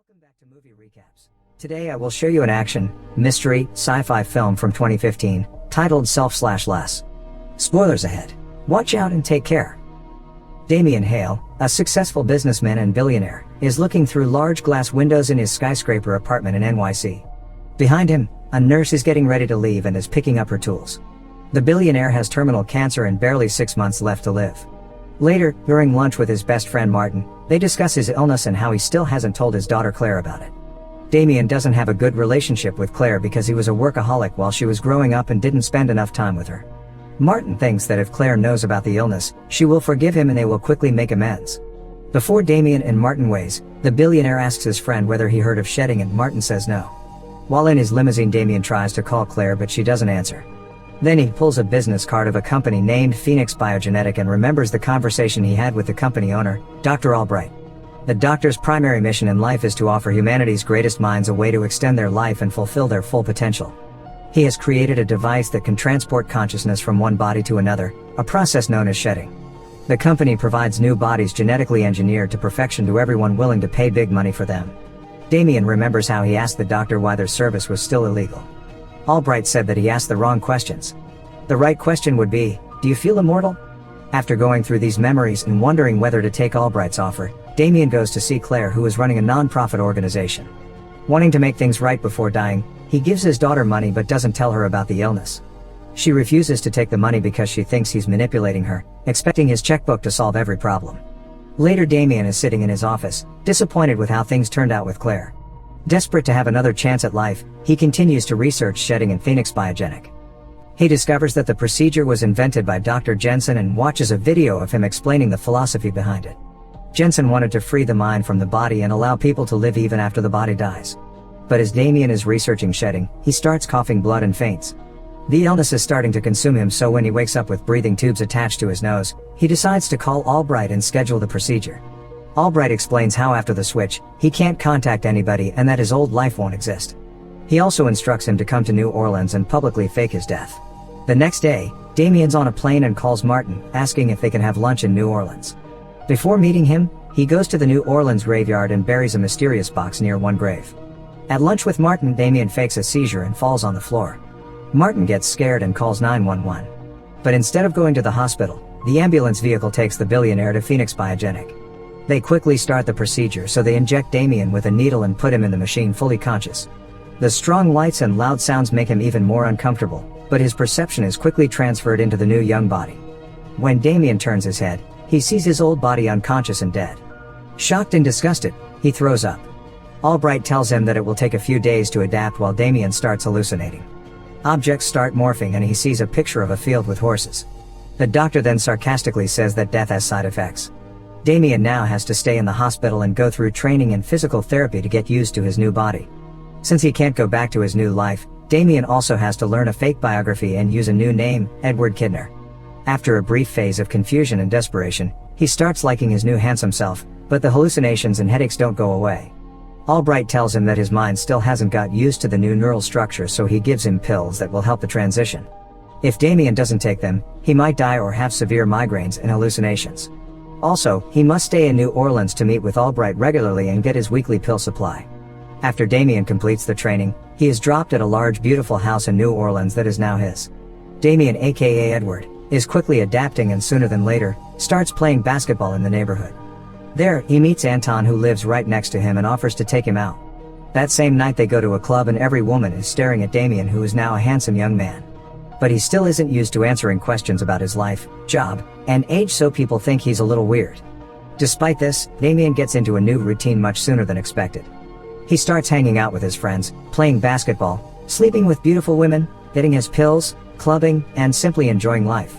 Welcome back to Movie Recaps. Today I will show you an action, mystery, sci-fi film from 2015, titled Self/Less. Spoilers ahead. Watch out and take care. Damien Hale, a successful businessman and billionaire, is looking through large glass windows in his skyscraper apartment in NYC. Behind him, a nurse is getting ready to leave and is picking up her tools. The billionaire has terminal cancer and barely 6 months left to live. Later, during lunch with his best friend Martin, they discuss his illness and how he still hasn't told his daughter Claire about it. Damien doesn't have a good relationship with Claire because he was a workaholic while she was growing up and didn't spend enough time with her. Martin thinks that if Claire knows about the illness, she will forgive him and they will quickly make amends. Before Damien and Martin ways, the billionaire asks his friend whether he heard of shedding and Martin says no. While in his limousine, Damien tries to call Claire but she doesn't answer. Then he pulls a business card of a company named Phoenix Biogenetic and remembers the conversation he had with the company owner, Dr. Albright. The doctor's primary mission in life is to offer humanity's greatest minds a way to extend their life and fulfill their full potential. He has created a device that can transport consciousness from one body to another, a process known as shedding. The company provides new bodies genetically engineered to perfection to everyone willing to pay big money for them. Damien remembers how he asked the doctor why their service was still illegal. Albright said that he asked the wrong questions. The right question would be, do you feel immortal? After going through these memories and wondering whether to take Albright's offer, Damien goes to see Claire, who is running a non-profit organization. Wanting to make things right before dying, he gives his daughter money but doesn't tell her about the illness. She refuses to take the money because she thinks he's manipulating her, expecting his checkbook to solve every problem. Later, Damien is sitting in his office, disappointed with how things turned out with Claire. Desperate to have another chance at life, he continues to research shedding in Phoenix Biogenic. He discovers that the procedure was invented by Dr. Jensen and watches a video of him explaining the philosophy behind it. Jensen wanted to free the mind from the body and allow people to live even after the body dies. But as Damien is researching shedding, he starts coughing blood and faints. The illness is starting to consume him, so when he wakes up with breathing tubes attached to his nose, he decides to call Albright and schedule the procedure. Albright explains how after the switch, he can't contact anybody and that his old life won't exist. He also instructs him to come to New Orleans and publicly fake his death. The next day, Damien's on a plane and calls Martin, asking if they can have lunch in New Orleans. Before meeting him, he goes to the New Orleans graveyard and buries a mysterious box near one grave. At lunch with Martin, Damien fakes a seizure and falls on the floor. Martin gets scared and calls 911. But instead of going to the hospital, the ambulance vehicle takes the billionaire to Phoenix Biogenic. They quickly start the procedure, so they inject Damien with a needle and put him in the machine fully conscious. The strong lights and loud sounds make him even more uncomfortable, but his perception is quickly transferred into the new young body. When Damien turns his head, he sees his old body unconscious and dead. Shocked and disgusted, he throws up. Albright tells him that it will take a few days to adapt while Damien starts hallucinating. Objects start morphing and he sees a picture of a field with horses. The doctor then sarcastically says that death has side effects. Damien now has to stay in the hospital and go through training and physical therapy to get used to his new body. Since he can't go back to his new life, Damien also has to learn a fake biography and use a new name, Edward Kidner. After a brief phase of confusion and desperation, he starts liking his new handsome self, but the hallucinations and headaches don't go away. Albright tells him that his mind still hasn't got used to the new neural structure, so he gives him pills that will help the transition. If Damien doesn't take them, he might die or have severe migraines and hallucinations. Also, he must stay in New Orleans to meet with Albright regularly and get his weekly pill supply. After Damien completes the training, he is dropped at a large beautiful house in New Orleans that is now his. Damien, aka Edward, is quickly adapting and sooner than later, starts playing basketball in the neighborhood. There, he meets Anton, who lives right next to him and offers to take him out. That same night they go to a club and every woman is staring at Damien, who is now a handsome young man. But he still isn't used to answering questions about his life, job, and age, so people think he's a little weird. Despite this, Damien gets into a new routine much sooner than expected. He starts hanging out with his friends, playing basketball, sleeping with beautiful women, getting his pills, clubbing, and simply enjoying life.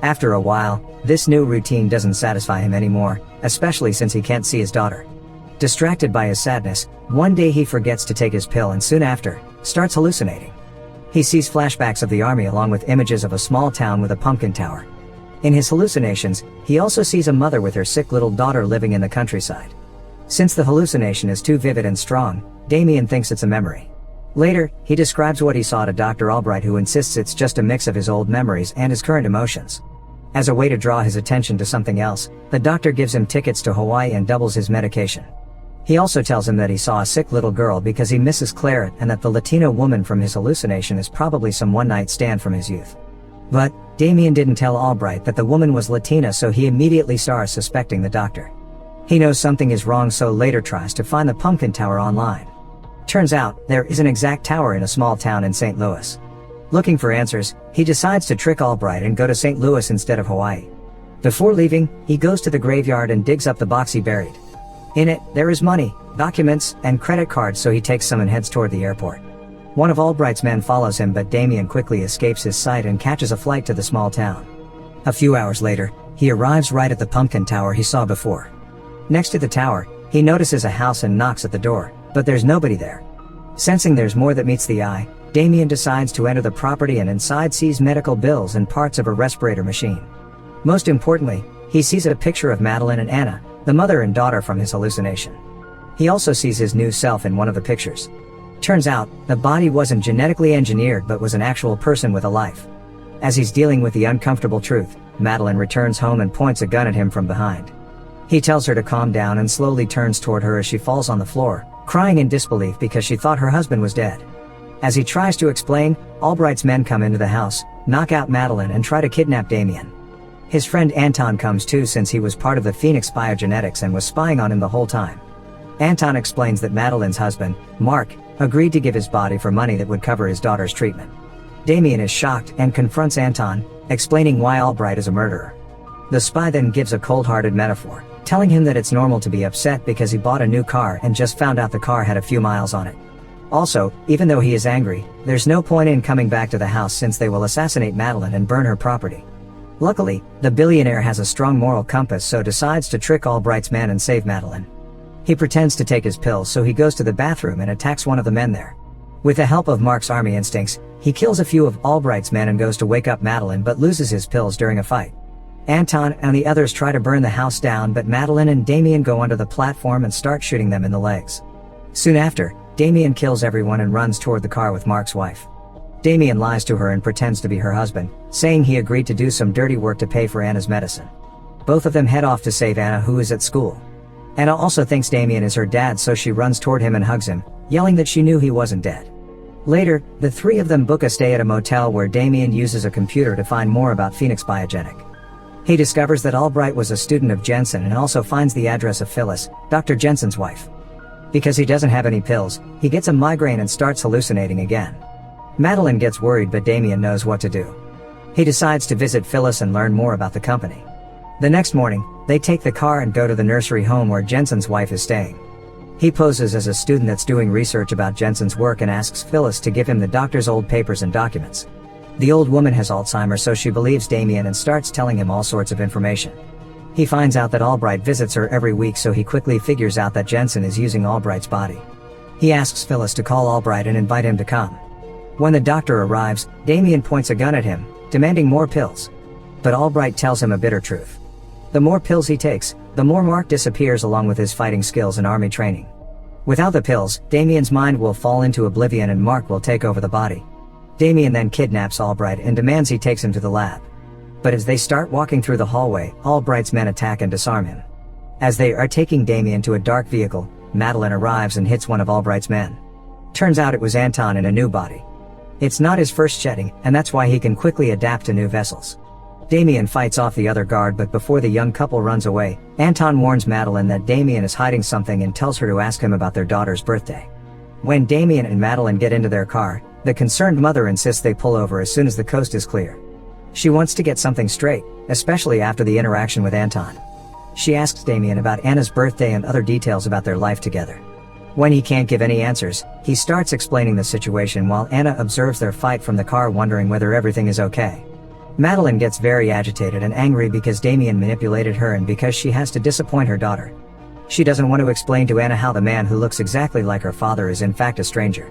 After a while, this new routine doesn't satisfy him anymore, especially since he can't see his daughter. Distracted by his sadness, one day he forgets to take his pill and soon after, starts hallucinating. He sees flashbacks of the army along with images of a small town with a pumpkin tower. In his hallucinations, he also sees a mother with her sick little daughter living in the countryside. Since the hallucination is too vivid and strong, Damien thinks it's a memory. Later, he describes what he saw to Dr. Albright, who insists it's just a mix of his old memories and his current emotions. As a way to draw his attention to something else, the doctor gives him tickets to Hawaii and doubles his medication. He also tells him that he saw a sick little girl because he misses Claire and that the Latino woman from his hallucination is probably some one-night stand from his youth. But Damien didn't tell Albright that the woman was Latina, so he immediately starts suspecting the doctor. He knows something is wrong, so later tries to find the pumpkin tower online. Turns out, there is an exact tower in a small town in St. Louis. Looking for answers, he decides to trick Albright and go to St. Louis instead of Hawaii. Before leaving, he goes to the graveyard and digs up the box he buried. In it, there is money, documents, and credit cards, so he takes some and heads toward the airport. One of Albright's men follows him, but Damien quickly escapes his sight and catches a flight to the small town. A few hours later, he arrives right at the pumpkin tower he saw before. Next to the tower, he notices a house and knocks at the door, but there's nobody there. Sensing there's more that meets the eye, Damien decides to enter the property and inside sees medical bills and parts of a respirator machine. Most importantly, he sees a picture of Madeline and Anna, the mother and daughter from his hallucination. He also sees his new self in one of the pictures. Turns out, the body wasn't genetically engineered but was an actual person with a life. As he's dealing with the uncomfortable truth, Madeline returns home and points a gun at him from behind. He tells her to calm down and slowly turns toward her as she falls on the floor, crying in disbelief because she thought her husband was dead. As he tries to explain, Albright's men come into the house, knock out Madeline and try to kidnap Damien. His friend Anton comes too, since he was part of the Phoenix biogenetics and was spying on him the whole time. Anton explains that Madeline's husband, Mark, agreed to give his body for money that would cover his daughter's treatment. Damien is shocked and confronts Anton, explaining why Albright is a murderer. The spy then gives a cold-hearted metaphor, telling him that it's normal to be upset because he bought a new car and just found out the car had a few miles on it. Also, even though he is angry, there's no point in coming back to the house since they will assassinate Madeline and burn her property. Luckily, the billionaire has a strong moral compass, so decides to trick Albright's men and save Madeline. He pretends to take his pills, so he goes to the bathroom and attacks one of the men there. With the help of Mark's army instincts, he kills a few of Albright's men and goes to wake up Madeline but loses his pills during a fight. Anton and the others try to burn the house down, but Madeline and Damien go onto the platform and start shooting them in the legs. Soon after, Damien kills everyone and runs toward the car with Mark's wife. Damien lies to her and pretends to be her husband, saying he agreed to do some dirty work to pay for Anna's medicine. Both of them head off to save Anna, who is at school. Anna also thinks Damien is her dad, so she runs toward him and hugs him, yelling that she knew he wasn't dead. Later, the three of them book a stay at a motel where Damien uses a computer to find more about Phoenix Biogenic. He discovers that Albright was a student of Jensen and also finds the address of Phyllis, Dr. Jensen's wife. Because he doesn't have any pills, he gets a migraine and starts hallucinating again. Madeline gets worried, but Damien knows what to do. He decides to visit Phyllis and learn more about the company. The next morning, they take the car and go to the nursery home where Jensen's wife is staying. He poses as a student that's doing research about Jensen's work and asks Phyllis to give him the doctor's old papers and documents. The old woman has Alzheimer's, so she believes Damien and starts telling him all sorts of information. He finds out that Albright visits her every week, so he quickly figures out that Jensen is using Albright's body. He asks Phyllis to call Albright and invite him to come. When the doctor arrives, Damien points a gun at him, demanding more pills. But Albright tells him a bitter truth. The more pills he takes, the more Mark disappears along with his fighting skills and army training. Without the pills, Damien's mind will fall into oblivion and Mark will take over the body. Damien then kidnaps Albright and demands he takes him to the lab. But as they start walking through the hallway, Albright's men attack and disarm him. As they are taking Damien to a dark vehicle, Madeline arrives and hits one of Albright's men. Turns out it was Anton in a new body. It's not his first shedding, and that's why he can quickly adapt to new vessels. Damien fights off the other guard, but before the young couple runs away, Anton warns Madeline that Damien is hiding something and tells her to ask him about their daughter's birthday. When Damien and Madeline get into their car, the concerned mother insists they pull over as soon as the coast is clear. She wants to get something straight, especially after the interaction with Anton. She asks Damien about Anna's birthday and other details about their life together. When he can't give any answers, he starts explaining the situation while Anna observes their fight from the car, wondering whether everything is okay. Madeline gets very agitated and angry because Damien manipulated her and because she has to disappoint her daughter. She doesn't want to explain to Anna how the man who looks exactly like her father is in fact a stranger.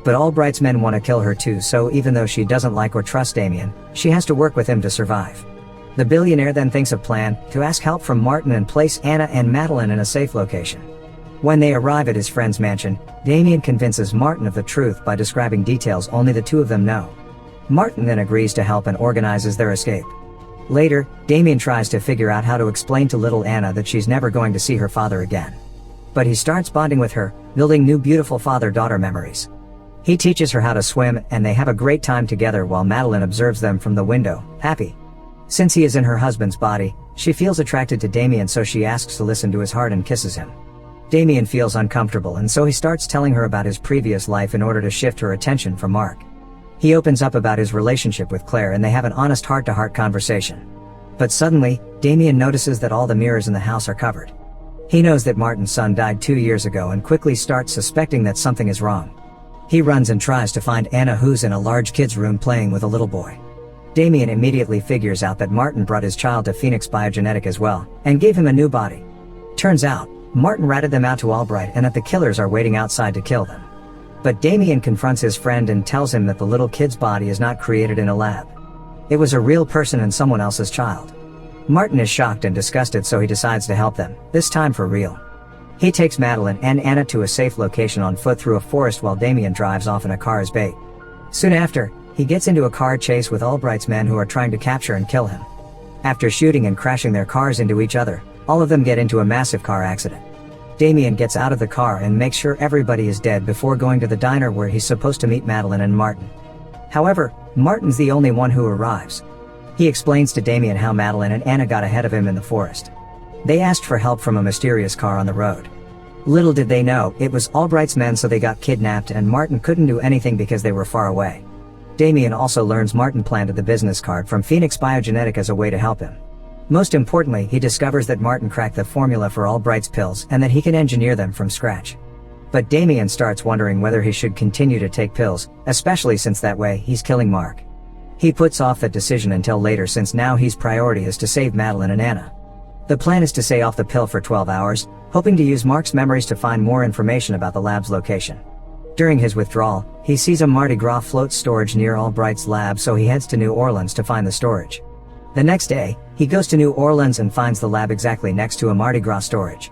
But Albright's men want to kill her too, so even though she doesn't like or trust Damien, she has to work with him to survive. The billionaire then thinks of a plan to ask help from Martin and place Anna and Madeline in a safe location. When they arrive at his friend's mansion, Damien convinces Martin of the truth by describing details only the two of them know. Martin then agrees to help and organizes their escape. Later, Damien tries to figure out how to explain to little Anna that she's never going to see her father again. But he starts bonding with her, building new beautiful father-daughter memories. He teaches her how to swim, and they have a great time together while Madeline observes them from the window, happy. Since he is in her husband's body, she feels attracted to Damien, so she asks to listen to his heart and kisses him. Damien feels uncomfortable, and so he starts telling her about his previous life in order to shift her attention from Mark. He opens up about his relationship with Claire, and they have an honest heart-to-heart conversation. But suddenly, Damien notices that all the mirrors in the house are covered. He knows that Martin's son died 2 years ago and quickly starts suspecting that something is wrong. He runs and tries to find Anna, who's in a large kid's room playing with a little boy. Damien immediately figures out that Martin brought his child to Phoenix Biogenetic as well, and gave him a new body. Turns out, Martin ratted them out to Albright and that the killers are waiting outside to kill them. But Damien confronts his friend and tells him that the little kid's body is not created in a lab. It was a real person and someone else's child. Martin is shocked and disgusted, so he decides to help them, this time for real. He takes Madeline and Anna to a safe location on foot through a forest while Damien drives off in a car as bait. Soon after, he gets into a car chase with Albright's men who are trying to capture and kill him. After shooting and crashing their cars into each other, all of them get into a massive car accident. Damien gets out of the car and makes sure everybody is dead before going to the diner where he's supposed to meet Madeline and Martin. However, Martin's the only one who arrives. He explains to Damien how Madeline and Anna got ahead of him in the forest. They asked for help from a mysterious car on the road. Little did they know, it was Albright's men, so they got kidnapped and Martin couldn't do anything because they were far away. Damien also learns Martin planted the business card from Phoenix Biogenetic as a way to help him. Most importantly, he discovers that Martin cracked the formula for Albright's pills and that he can engineer them from scratch. But Damien starts wondering whether he should continue to take pills, especially since that way he's killing Mark. He puts off that decision until later, since now his priority is to save Madeline and Anna. The plan is to stay off the pill for 12 hours, hoping to use Mark's memories to find more information about the lab's location. During his withdrawal, he sees a Mardi Gras float storage near Albright's lab, so he heads to New Orleans to find the storage. The next day, he goes to New Orleans and finds the lab exactly next to a Mardi Gras storage.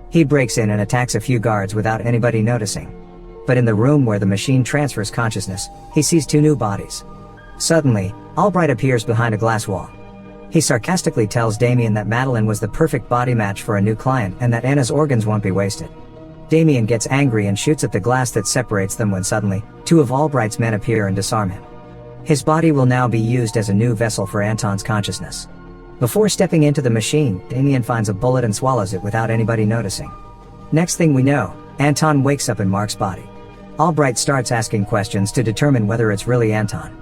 He breaks in and attacks a few guards without anybody noticing. But in the room where the machine transfers consciousness, he sees 2 new bodies. Suddenly, Albright appears behind a glass wall. He sarcastically tells Damien that Madeline was the perfect body match for a new client and that Anna's organs won't be wasted. Damien gets angry and shoots at the glass that separates them when suddenly, 2 of Albright's men appear and disarm him. His body will now be used as a new vessel for Anton's consciousness. Before stepping into the machine, Damien finds a bullet and swallows it without anybody noticing. Next thing we know, Anton wakes up in Mark's body. Albright starts asking questions to determine whether it's really Anton.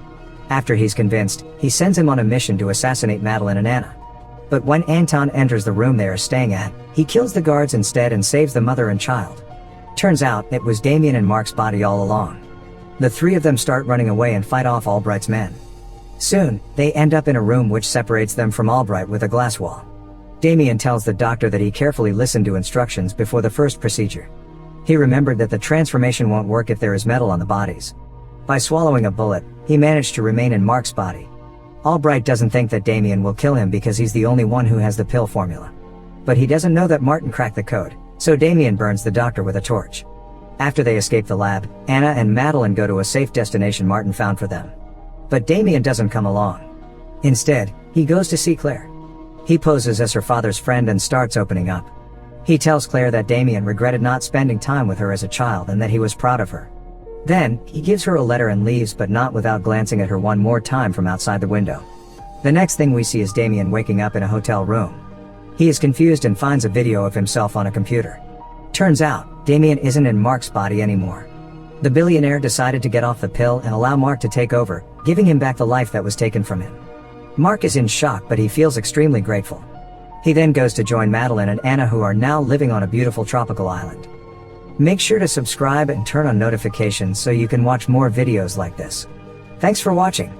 After he's convinced, he sends him on a mission to assassinate Madeline and Anna. But when Anton enters the room they are staying at, he kills the guards instead and saves the mother and child. Turns out, it was Damien in Mark's body all along. The 3 of them start running away and fight off Albright's men. Soon, they end up in a room which separates them from Albright with a glass wall. Damien tells the doctor that he carefully listened to instructions before the first procedure. He remembered that the transformation won't work if there is metal on the bodies. By swallowing a bullet, he managed to remain in Mark's body. Albright doesn't think that Damien will kill him because he's the only one who has the pill formula. But he doesn't know that Martin cracked the code, so Damien burns the doctor with a torch. After they escape the lab, Anna and Madeline go to a safe destination Martin found for them. But Damien doesn't come along. Instead, he goes to see Claire. He poses as her father's friend and starts opening up. He tells Claire that Damien regretted not spending time with her as a child and that he was proud of her. Then, he gives her a letter and leaves, but not without glancing at her one more time from outside the window. The next thing we see is Damien waking up in a hotel room. He is confused and finds a video of himself on a computer. Turns out, Damien isn't in Mark's body anymore. The billionaire decided to get off the pill and allow Mark to take over, giving him back the life that was taken from him. Mark is in shock, but he feels extremely grateful. He then goes to join Madeline and Anna, who are now living on a beautiful tropical island. Make sure to subscribe and turn on notifications so you can watch more videos like this. Thanks for watching.